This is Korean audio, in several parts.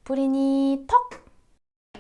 뿌리니 턱!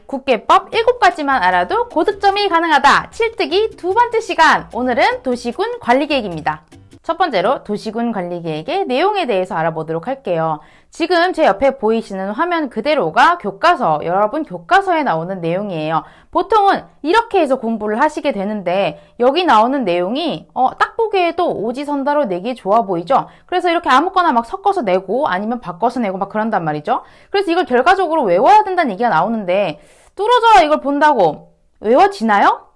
국계법 7가지만 알아도 고득점이 가능하다. 7특기 두 번째 시간. 오늘은 도시군 관리계획입니다. 첫 번째로 도시군 관리계획의 내용에 대해서 알아보도록 할게요. 지금 제 옆에 보이시는 화면 그대로가 교과서, 여러분 교과서에 나오는 내용이에요. 보통은 이렇게 해서 공부를 하시게 되는데 여기 나오는 내용이 딱 보기에도 오지선다로 내기 좋아 보이죠? 그래서 이렇게 아무거나 막 섞어서 내고 아니면 바꿔서 내고 막 그런단 말이죠. 그래서 이걸 결과적으로 외워야 된다는 얘기가 나오는데 뚫어져야 이걸 본다고 외워지나요?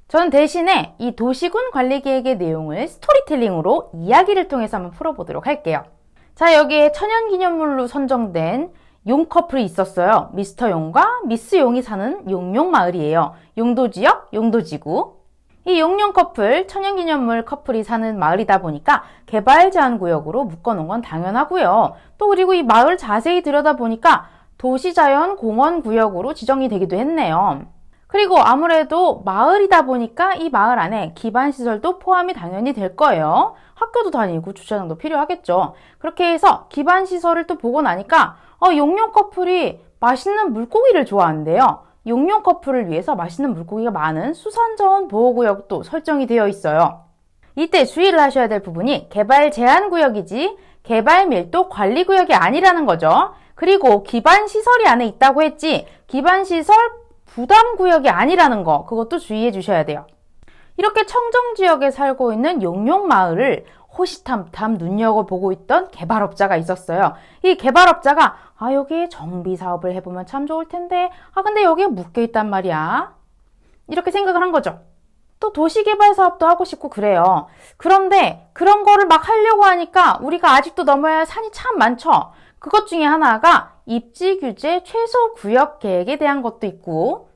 저는 대신에 이 도시군 관리계획의 내용을 스토리텔링으로 이야기를 통해서 한번 풀어보도록 할게요. 자, 여기에 천연기념물로 선정된 용 커플이 있었어요. 미스터 용과 미스 용이 사는 용용마을이에요. 용도지역, 용도지구. 이 용용 커플, 천연기념물 커플이 사는 마을이다 보니까 개발 제한 구역으로 묶어놓은 건 당연하고요. 또 그리고 이 마을 자세히 들여다보니까 도시자연 공원 구역으로 지정이 되기도 했네요. 그리고 아무래도 마을이다 보니까 이 마을 안에 기반시설도 포함이 당연히 될 거예요. 학교도 다니고 주차장도 필요하겠죠. 그렇게 해서 기반시설을 또 보고 나니까 용용 커플이 맛있는 물고기를 좋아한대요. 용용 커플을 위해서 맛있는 물고기가 많은 수산자원 보호구역도 설정이 되어 있어요. 이때 주의를 하셔야 될 부분이 개발 제한 구역이지 개발 밀도 관리 구역이 아니라는 거죠. 그리고 기반시설이 안에 있다고 했지 기반시설 부담구역이 아니라는 거, 그것도 주의해 주셔야 돼요. 이렇게 청정지역에 살고 있는 용용마을을 호시탐탐 눈여겨보고 있던 개발업자가 있었어요. 이 개발업자가 여기에 정비사업을 해보면 참 좋을 텐데 근데 여기에 묶여있단 말이야. 이렇게 생각을 한 거죠. 또 도시개발 사업도 하고 싶고 그래요. 그런데 그런 거를 막 하려고 하니까 우리가 아직도 넘어야 할 산이 참 많죠. 그것 중에 하나가 입지규제 최소구역 계획에 대한 것도 있고,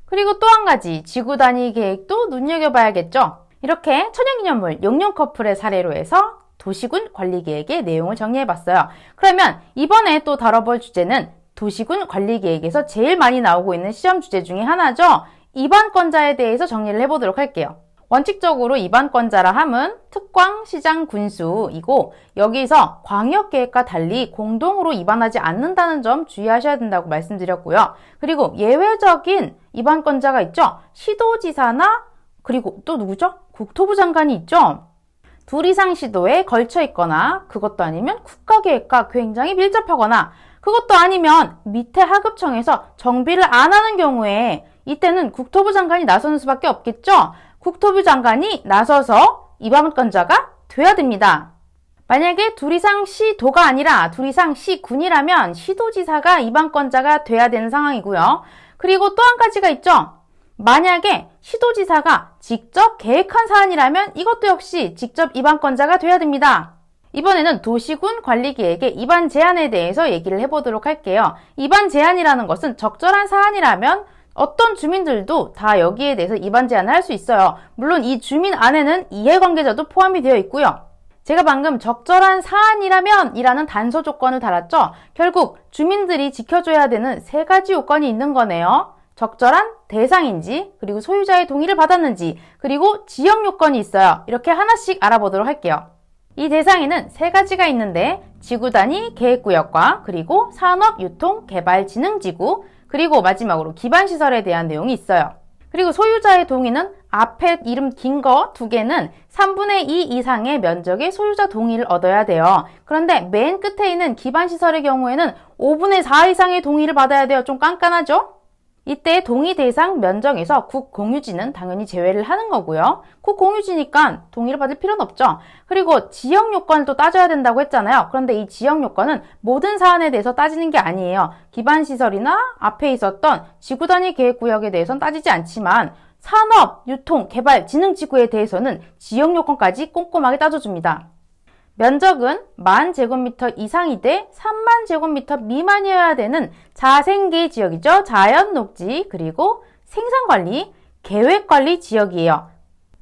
그리고 또 한 가지 지구 단위 계획도 눈여겨봐야겠죠. 이렇게 천연기념물 용용 커플의 사례로 해서 도시군 관리계획의 내용을 정리해봤어요. 그러면 이번에 또 다뤄볼 주제는 도시군 관리계획에서 제일 많이 나오고 있는 시험 주제 중에 하나죠. 입안권자에 대해서 정리를 해보도록 할게요. 원칙적으로 입안권자라 함은 특광, 시장, 군수이고 여기서 광역계획과 달리 공동으로 입안하지 않는다는 점 주의하셔야 된다고 말씀드렸고요. 그리고 예외적인 입안권자가 있죠. 시도지사나 그리고 또 누구죠? 국토부 장관이 있죠. 둘 이상 시도에 걸쳐 있거나 그것도 아니면 국가계획과 굉장히 밀접하거나 그것도 아니면 밑에 하급청에서 정비를 안 하는 경우에 이때는 국토부 장관이 나서는 수밖에 없겠죠. 국토부 장관이 나서서 입안권자가 돼야 됩니다. 만약에 둘 이상 시도가 아니라 둘 이상 시군이라면 시도지사가 입안권자가 돼야 되는 상황이고요. 그리고 또 한 가지가 있죠. 만약에 시도지사가 직접 계획한 사안이라면 이것도 역시 직접 입안권자가 돼야 됩니다. 이번에는 도시군 관리계획의 입안 제한에 대해서 얘기를 해보도록 할게요. 입안 제한이라는 것은 적절한 사안이라면 어떤 주민들도 다 여기에 대해서 입안 제한을 할 수 있어요. 물론 이 주민 안에는 이해관계자도 포함이 되어 있고요. 제가 방금 적절한 사안이라면 이라는 단서 조건을 달았죠. 결국 주민들이 지켜줘야 되는 3가지 요건이 있는 거네요. 적절한 대상인지, 그리고 소유자의 동의를 받았는지, 그리고 지역 요건이 있어요. 이렇게 하나씩 알아보도록 할게요. 이 대상에는 3가지가 있는데 지구단위 계획구역과 그리고 산업, 유통, 개발, 진흥지구, 그리고 마지막으로 기반시설에 대한 내용이 있어요. 그리고 소유자의 동의는 앞에 이름 긴 거 2개는 3분의 2 이상의 면적의 소유자 동의를 얻어야 돼요. 그런데 맨 끝에 있는 기반시설의 경우에는 5분의 4 이상의 동의를 받아야 돼요. 좀 깐깐하죠? 이때 동의 대상 면적에서 국공유지는 당연히 제외를 하는 거고요. 국공유지니까 동의를 받을 필요는 없죠. 그리고 지역 요건을 또 따져야 된다고 했잖아요. 그런데 이 지역 요건은 모든 사안에 대해서 따지는 게 아니에요. 기반시설이나 앞에 있었던 지구단위 계획구역에 대해서는 따지지 않지만 산업, 유통, 개발, 진흥지구에 대해서는 지역 요건까지 꼼꼼하게 따져줍니다. 면적은 10,000제곱미터 이상이 돼 30,000제곱미터 미만이어야 되는 자생계 지역이죠. 자연 녹지, 그리고 생산관리, 계획관리 지역이에요.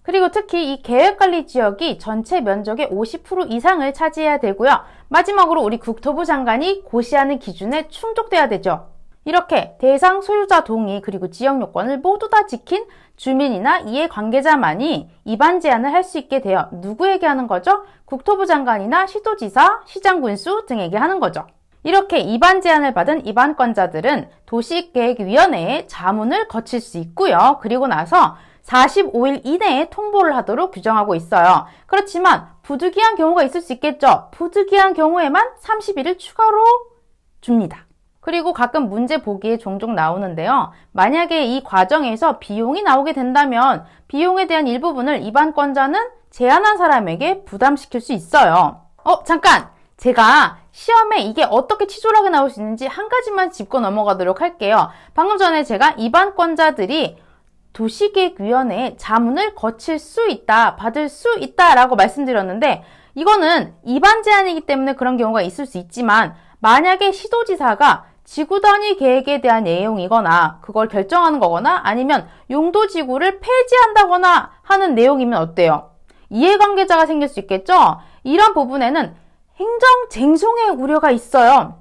그리고 특히 이 계획관리 지역이 전체 면적의 50% 이상을 차지해야 되고요. 마지막으로 우리 국토부 장관이 고시하는 기준에 충족돼야 되죠. 이렇게 대상 소유자 동의 그리고 지역 요건을 모두 다 지킨 주민이나 이해관계자만이 입안 제한을 할 수 있게 돼요. 누구에게 하는 거죠? 국토부 장관이나 시도지사, 시장군수 등에게 하는 거죠. 이렇게 입안 제안을 받은 입안권자들은 도시계획위원회에 자문을 거칠 수 있고요. 그리고 나서 45일 이내에 통보를 하도록 규정하고 있어요. 그렇지만 부득이한 경우가 있을 수 있겠죠. 부득이한 경우에만 30일을 추가로 줍니다. 그리고 가끔 문제 보기에 종종 나오는데요. 만약에 이 과정에서 비용이 나오게 된다면 비용에 대한 일부분을 입안권자는 제안한 사람에게 부담시킬 수 있어요. 잠깐! 제가 시험에 이게 어떻게 치졸하게 나올 수 있는지 한 가지만 짚고 넘어가도록 할게요. 방금 전에 제가 입안권자들이 도시계획위원회에 자문을 거칠 수 있다, 받을 수 있다라고 말씀드렸는데 이거는 입안 제한이기 때문에 그런 경우가 있을 수 있지만 만약에 시도지사가 지구단위 계획에 대한 내용이거나 그걸 결정하는 거거나 아니면 용도지구를 폐지한다거나 하는 내용이면 어때요? 이해관계자가 생길 수 있겠죠? 이런 부분에는 행정쟁송의 우려가 있어요.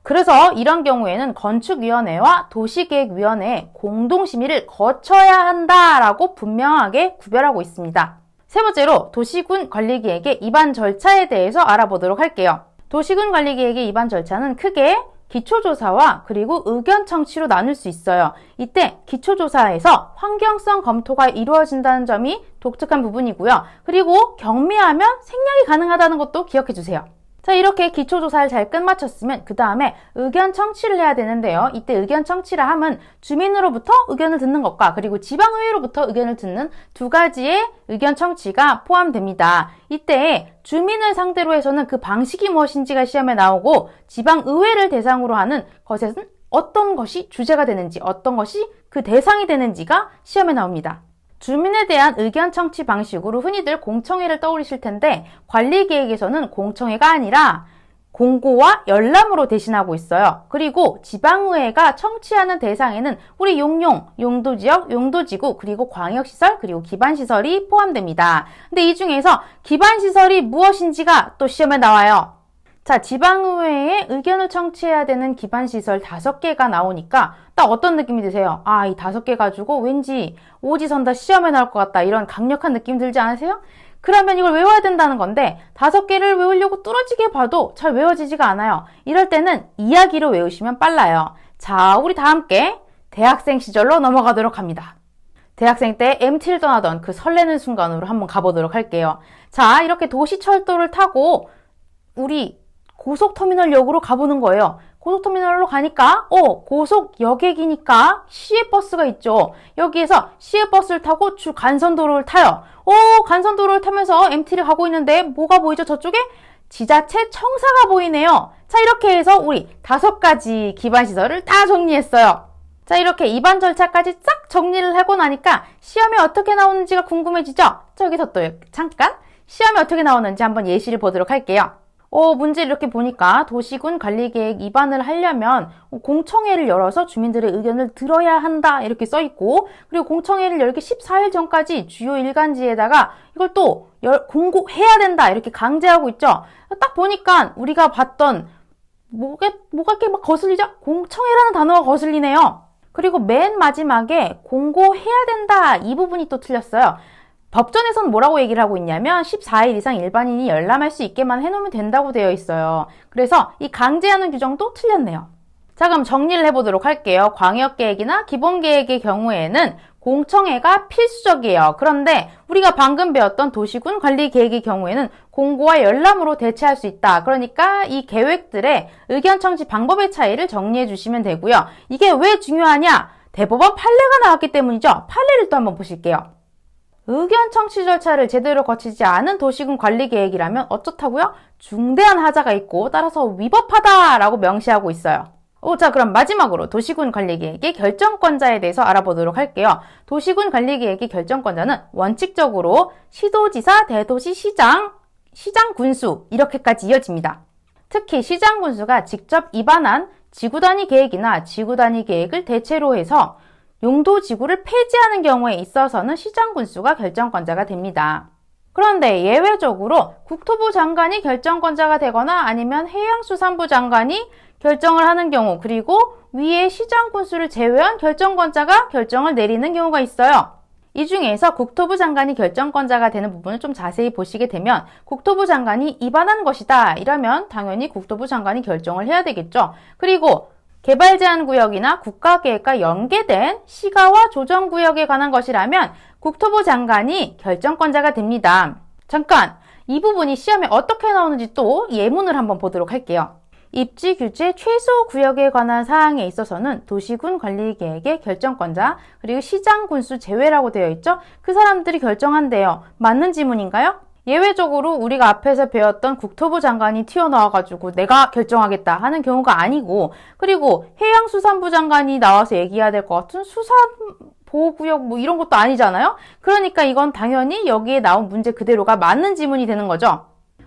그래서 이런 경우에는 건축위원회와 도시계획위원회의 공동심의를 거쳐야 한다라고 분명하게 구별하고 있습니다. 세 번째로 도시군 관리계획의 입안 절차에 대해서 알아보도록 할게요. 도시군 관리계획의 입안 절차는 크게 기초조사와 그리고 의견 청취로 나눌 수 있어요. 이때 기초조사에서 환경성 검토가 이루어진다는 점이 독특한 부분이고요. 그리고 경미하면 생략이 가능하다는 것도 기억해 주세요. 자, 이렇게 기초조사를 잘 끝마쳤으면 그 다음에 의견 청취를 해야 되는데요. 이때 의견 청취라 함은 주민으로부터 의견을 듣는 것과 그리고 지방의회로부터 의견을 듣는 두 가지의 의견 청취가 포함됩니다. 이때 주민을 상대로 해서는 그 방식이 무엇인지가 시험에 나오고 지방의회를 대상으로 하는 것에서는 어떤 것이 주제가 되는지 어떤 것이 그 대상이 되는지가 시험에 나옵니다. 주민에 대한 의견 청취 방식으로 흔히들 공청회를 떠올리실 텐데 관리계획에서는 공청회가 아니라 공고와 열람으로 대신하고 있어요. 그리고 지방의회가 청취하는 대상에는 우리 용용, 용도지역, 용도지구, 그리고 광역시설, 그리고 기반시설이 포함됩니다. 근데 이 중에서 기반시설이 무엇인지가 또 시험에 나와요. 자, 지방의회에 의견을 청취해야 되는 기반시설 5개가 나오니까 딱 어떤 느낌이 드세요? 이 5개 가지고 왠지 오지선다 시험에 나올 것 같다. 이런 강력한 느낌 들지 않으세요? 그러면 이걸 외워야 된다는 건데 5개를 외우려고 뚫어지게 봐도 잘 외워지지가 않아요. 이럴 때는 이야기로 외우시면 빨라요. 자, 우리 다 함께 대학생 시절로 넘어가도록 합니다. 대학생 때 MT를 떠나던 그 설레는 순간으로 한번 가보도록 할게요. 자, 이렇게 도시철도를 타고 우리 고속터미널역으로 가보는 거예요. 고속터미널로 가니까 고속여객이니까 시외버스가 있죠. 여기에서 시외버스를 타고 주 간선도로를 타요. 간선도로를 타면서 MT를 가고 있는데 뭐가 보이죠? 저쪽에 지자체 청사가 보이네요. 자, 이렇게 해서 우리 5가지 기반시설을 다 정리했어요. 자, 이렇게 입안 절차까지 싹 정리를 하고 나니까 시험에 어떻게 나오는지가 궁금해지죠? 저기서 또 잠깐 시험에 어떻게 나오는지 한번 예시를 보도록 할게요. 문제를 이렇게 보니까 도시군 관리계획 입안을 하려면 공청회를 열어서 주민들의 의견을 들어야 한다 이렇게 써있고 그리고 공청회를 열기 14일 전까지 주요 일간지에다가 이걸 또 공고해야 된다 이렇게 강제하고 있죠. 딱 보니까 우리가 봤던 뭐가 이렇게 막 거슬리죠? 공청회라는 단어가 거슬리네요. 그리고 맨 마지막에 공고해야 된다 이 부분이 또 틀렸어요. 법전에서는 뭐라고 얘기를 하고 있냐면 14일 이상 일반인이 열람할 수 있게만 해놓으면 된다고 되어 있어요. 그래서 이 강제하는 규정도 틀렸네요. 자, 그럼 정리를 해보도록 할게요. 광역계획이나 기본계획의 경우에는 공청회가 필수적이에요. 그런데 우리가 방금 배웠던 도시군 관리계획의 경우에는 공고와 열람으로 대체할 수 있다. 그러니까 이 계획들의 의견 청취 방법의 차이를 정리해 주시면 되고요. 이게 왜 중요하냐? 대법원 판례가 나왔기 때문이죠. 판례를 또 한번 보실게요. 의견 청취 절차를 제대로 거치지 않은 도시군 관리계획이라면 어쩌다고요? 중대한 하자가 있고 따라서 위법하다라고 명시하고 있어요. 자, 그럼 마지막으로 도시군 관리계획의 결정권자에 대해서 알아보도록 할게요. 도시군 관리계획의 결정권자는 원칙적으로 시도지사, 대도시, 시장 군수 이렇게까지 이어집니다. 특히 시장 군수가 직접 입안한 지구단위 계획이나 지구단위 계획을 대체로 해서 용도지구를 폐지하는 경우에 있어서는 시장 군수가 결정권자가 됩니다. 그런데 예외적으로 국토부 장관이 결정권자가 되거나 아니면 해양수산부 장관이 결정을 하는 경우 그리고 위에 시장 군수를 제외한 결정권자가 결정을 내리는 경우가 있어요. 이 중에서 국토부 장관이 결정권자가 되는 부분을 좀 자세히 보시게 되면 국토부 장관이 입안한 것이다 이러면 당연히 국토부 장관이 결정을 해야 되겠죠. 그리고 개발제한구역이나 국가계획과 연계된 시가와 조정구역에 관한 것이라면 국토부 장관이 결정권자가 됩니다. 잠깐! 이 부분이 시험에 어떻게 나오는지 또 예문을 한번 보도록 할게요. 입지 규제 최소 구역에 관한 사항에 있어서는 도시군 관리계획의 결정권자 그리고 시장 군수 제외라고 되어 있죠. 그 사람들이 결정한대요. 맞는 지문인가요? 예외적으로 우리가 앞에서 배웠던 국토부 장관이 튀어나와가지고 내가 결정하겠다 하는 경우가 아니고 그리고 해양수산부 장관이 나와서 얘기해야 될 것 같은 수산보호구역 뭐 이런 것도 아니잖아요. 그러니까 이건 당연히 여기에 나온 문제 그대로가 맞는 지문이 되는 거죠.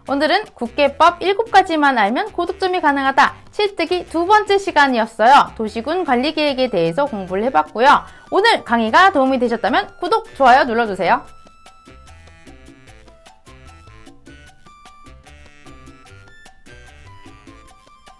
오늘은 국계법 7가지만 알면 고득점이 가능하다. 칠뜨기 두 번째 시간이었어요. 도시군 관리계획에 대해서 공부를 해봤고요. 오늘 강의가 도움이 되셨다면 구독, 좋아요 눌러주세요.